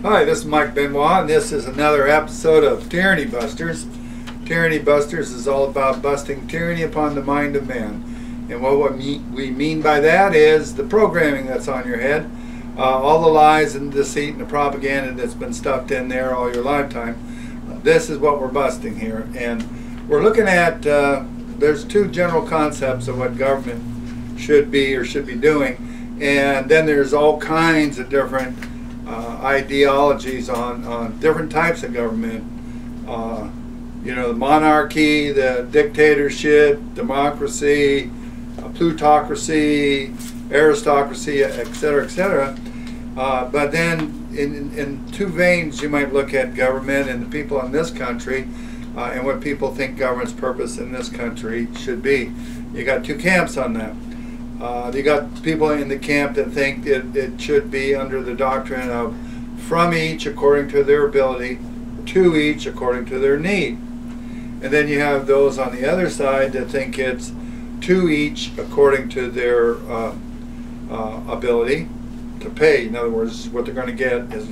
Hi, this is Mike Benoit, and this is another episode of Tyranny Busters. Tyranny Busters is all about busting tyranny upon the mind of man. And what we mean by that is the programming that's on your head, all the lies and deceit and the propaganda that's been stuffed in there all your lifetime. This is what we're busting here. And we're looking at, there's two general concepts of what government should be or should be doing. And then there's all kinds of different ideologies on different types of government. You know, the monarchy, the dictatorship, democracy, plutocracy, aristocracy, etc., etc. But then in two veins you might look at government and the people in this country and what people think government's purpose in this country should be. You got two camps on that. You got people in the camp that think it should be under the doctrine of from each according to their ability, to each according to their need. And then you have those on the other side that think it's to each according to their ability to pay. In other words, what they're going to get is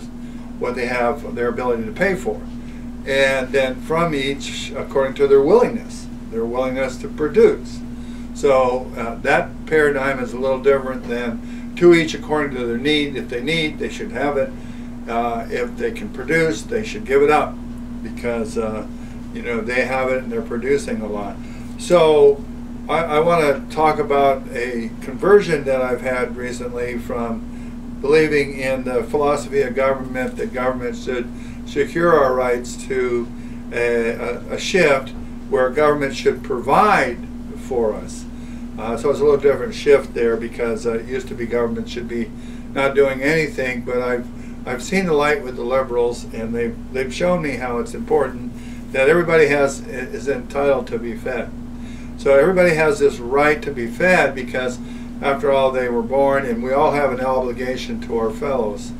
what they have their ability to pay for. And then from each according to their willingness to produce. So that paradigm is a little different than to each according to their need. If they need, they should have it. If they can produce, they should give it up because you know, they have it and they're producing a lot. So I want to talk about a conversion that I've had recently from believing in the philosophy of government, that government should secure our rights, to a shift where government should provide for us. So it's a little different shift there, because it used to be government should be not doing anything, but I've seen the light with the liberals, and they've shown me how it's important that everybody is entitled to be fed. So everybody has this right to be fed because, after all, they were born, and we all have an obligation to our fellows.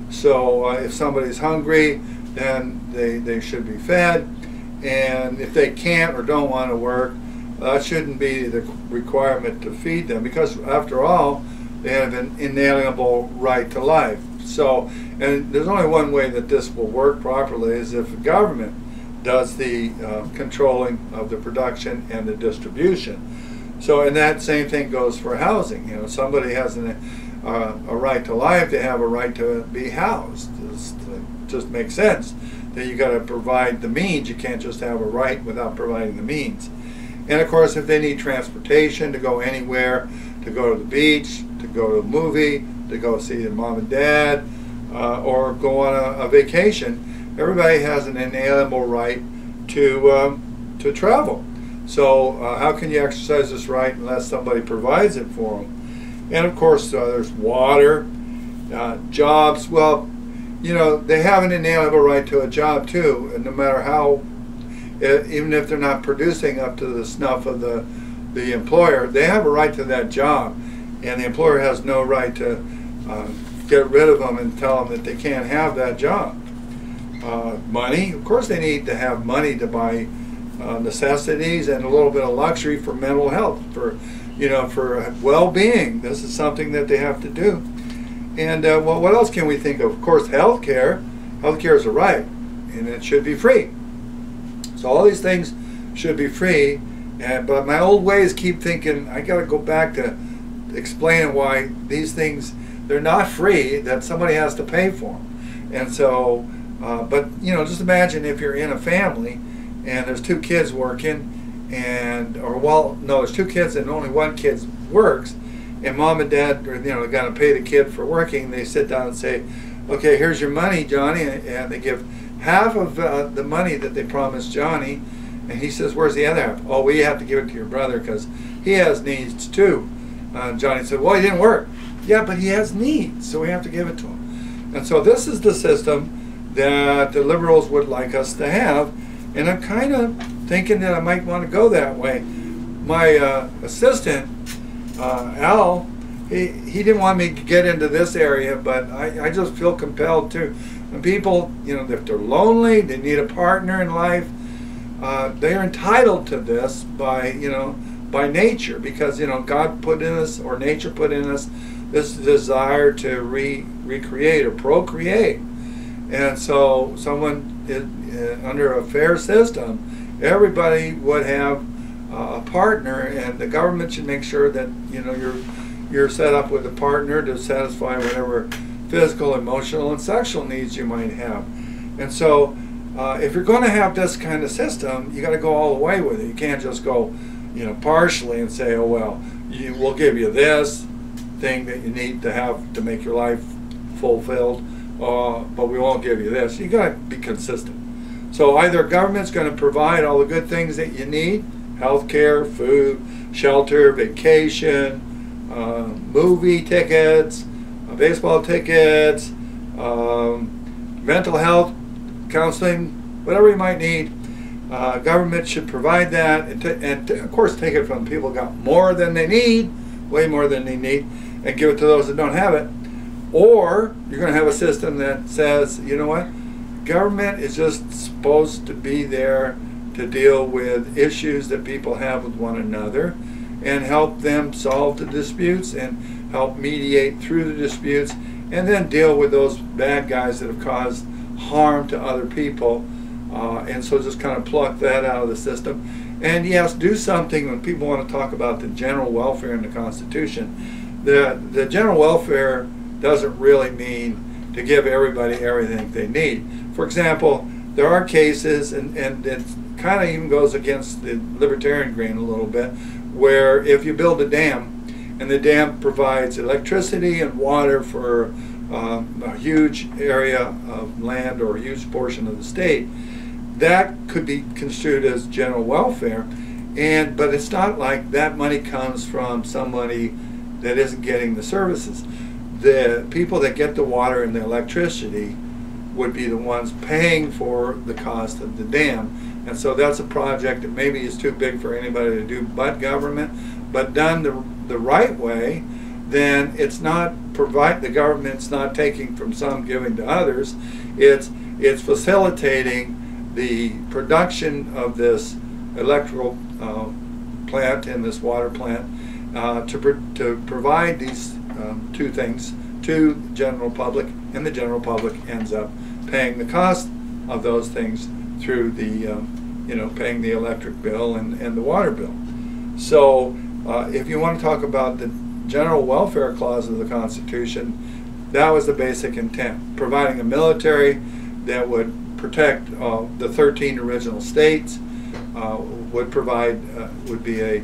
So if somebody's hungry, then they should be fed, and if they can't or don't want to work, that shouldn't be the requirement to feed them, because after all, they have an inalienable right to life. So, and there's only one way that this will work properly, is if the government does the controlling of the production and the distribution. So, and that same thing goes for housing. You know, somebody has a right to life, they have a right to be housed. It just makes sense that you got to provide the means. You can't just have a right without providing the means. And of course, if they need transportation to go anywhere, to go to the beach, to go to a movie, to go see their mom and dad, or go on a vacation, everybody has an inalienable right to travel. So how can you exercise this right unless somebody provides it for them? And of course, there's water, jobs. Well, you know, they have an inalienable right to a job too, and no matter how, even if they're not producing up to the snuff of the employer, they have a right to that job, and the employer has no right to get rid of them and tell them that they can't have that job. Money, of course they need to have money to buy necessities and a little bit of luxury for mental health, for, you know, for well-being. This is something that they have to do. And well, what else can we think of? Of course, health care. Health care is a right, and it should be free. So all these things should be free, but my old ways keep thinking I got to go back to explaining why these things, they're not free, that somebody has to pay for them. And so, but you know, just imagine if you're in a family and there's two kids working, and, or well, no, there's two kids and only one kid works, and mom and dad, you know, got to pay the kid for working. They sit down and say, okay, here's your money, Johnny, and they give half of the money that they promised Johnny, and he says, where's the other half? Oh, we have to give it to your brother because he has needs too. Johnny said, well, he didn't work. Yeah, but he has needs, so we have to give it to him. And so this is the system that the liberals would like us to have, and I'm kind of thinking that I might want to go that way. My assistant, Al, he didn't want me to get into this area, but I just feel compelled to. When people, you know, if they're lonely, they need a partner in life, they are entitled to this by, you know, by nature, because, you know, God put in us, or nature put in us, this desire to recreate or procreate. And so under a fair system, everybody would have a partner, and the government should make sure that you're set up with a partner to satisfy whatever physical, emotional, and sexual needs you might have. And so if you're going to have this kind of system, you got to go all the way with it. You can't just go partially and say, oh well, we'll give you this thing that you need to have to make your life fulfilled, but we won't give you this. You got to be consistent. So either government's going to provide all the good things that you need: healthcare, food, shelter, vacation, movie tickets, baseball tickets, mental health counseling, whatever you might need. Government should provide that, and of course take it from people who got more than they need, way more than they need, and give it to those that don't have it. Or you're going to have a system that says, you know what, government is just supposed to be there to deal with issues that people have with one another and help them solve the disputes and help mediate through the disputes, and then deal with those bad guys that have caused harm to other people. And so just kind of pluck that out of the system. And yes, do something when people want to talk about the general welfare in the Constitution. The general welfare doesn't really mean to give everybody everything they need. For example, there are cases, and it kind of even goes against the libertarian grain a little bit, where if you build a dam, and the dam provides electricity and water for a huge area of land or a huge portion of the state, that could be construed as general welfare, but it's not like that money comes from somebody that isn't getting the services. The people that get the water and the electricity would be the ones paying for the cost of the dam. And so that's a project that maybe is too big for anybody to do but government, but done the right way, then it's not the government's not taking from some, giving to others. It's facilitating the production of this electrical plant and this water plant to provide these two things to the general public, and the general public ends up paying the cost of those things through the paying the electric bill and the water bill. So if you want to talk about the general welfare clause of the Constitution, that was the basic intent: providing a military that would protect the 13 original states, would be a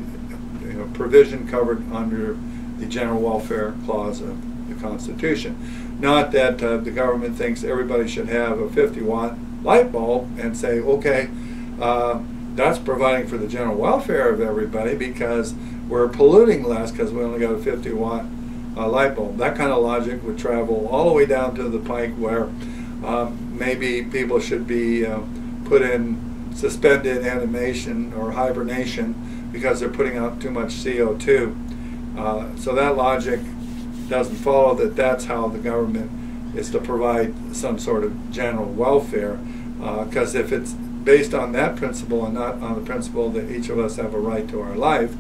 provision covered under the general welfare clause of the Constitution. Not that the government thinks everybody should have a 50-watt light bulb and say, okay, that's providing for the general welfare of everybody because we're polluting less because we only got a 50-watt light bulb. That kind of logic would travel all the way down to the pike where maybe people should be put in suspended animation or hibernation because they're putting out too much CO2. So that logic doesn't follow that that's how the government is to provide some sort of general welfare, because if it's based on that principle and not on the principle that each of us have a right to our life,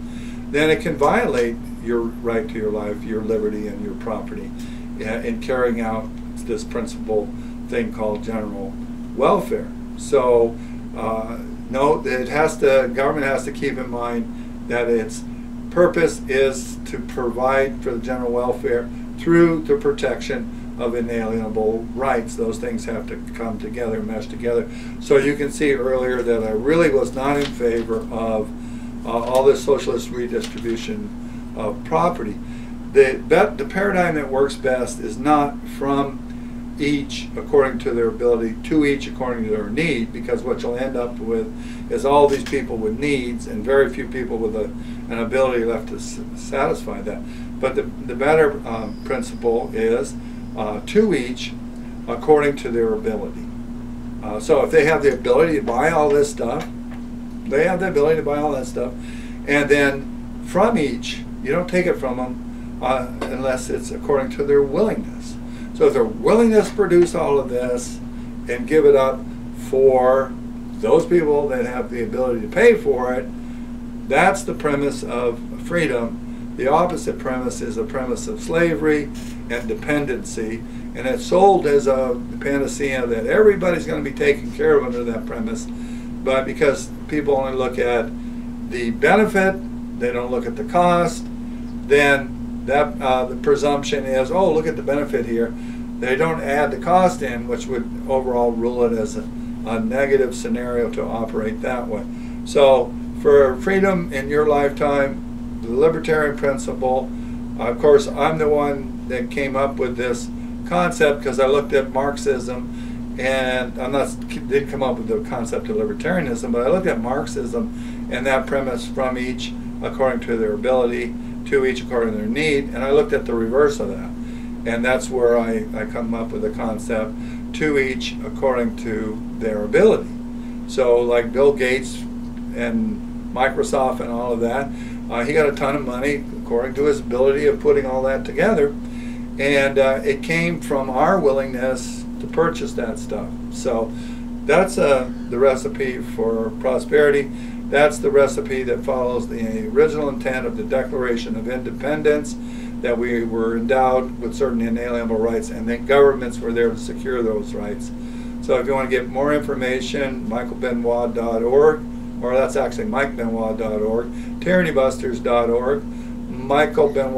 then it can violate your right to your life, your liberty, and your property in carrying out this principle thing called general welfare. So no, government has to keep in mind that its purpose is to provide for the general welfare through the protection of inalienable rights. Those things have to come together, mesh together. So you can see earlier that I really was not in favor of all this socialist redistribution of property. The paradigm that works best is not from each according to their ability, to each according to their need, because what you'll end up with is all these people with needs and very few people with an ability left to satisfy that. But the better principle is to each according to their ability. So if they have the ability to buy all this stuff, they have the ability to buy all that stuff, and then from each, you don't take it from them unless it's according to their willingness. So if they're willing to produce all of this and give it up for those people that have the ability to pay for it, that's the premise of freedom. The opposite premise is a premise of slavery and dependency, and it's sold as a panacea that everybody's going to be taken care of under that premise. But because people only look at the benefit, they don't look at the cost, then that the presumption is, oh, look at the benefit here. They don't add the cost in, which would overall rule it as a negative scenario to operate that way. So for freedom in your lifetime, the libertarian principle, of course, I'm the one that came up with this concept because I looked at Marxism, and I'm not did come up with the concept of libertarianism, but I looked at Marxism and that premise from each according to their ability, to each according to their need, and I looked at the reverse of that. And that's where I come up with the concept, to each according to their ability. So like Bill Gates and Microsoft and all of that, he got a ton of money according to his ability of putting all that together. And it came from our willingness to purchase that stuff. So that's the recipe for prosperity. That's the recipe that follows the original intent of the Declaration of Independence, that we were endowed with certain inalienable rights, and then governments were there to secure those rights. So if you want to get more information, michaelbenoit.org, or that's actually mikebenoit.org, tyrannybusters.org, Michael Benoit.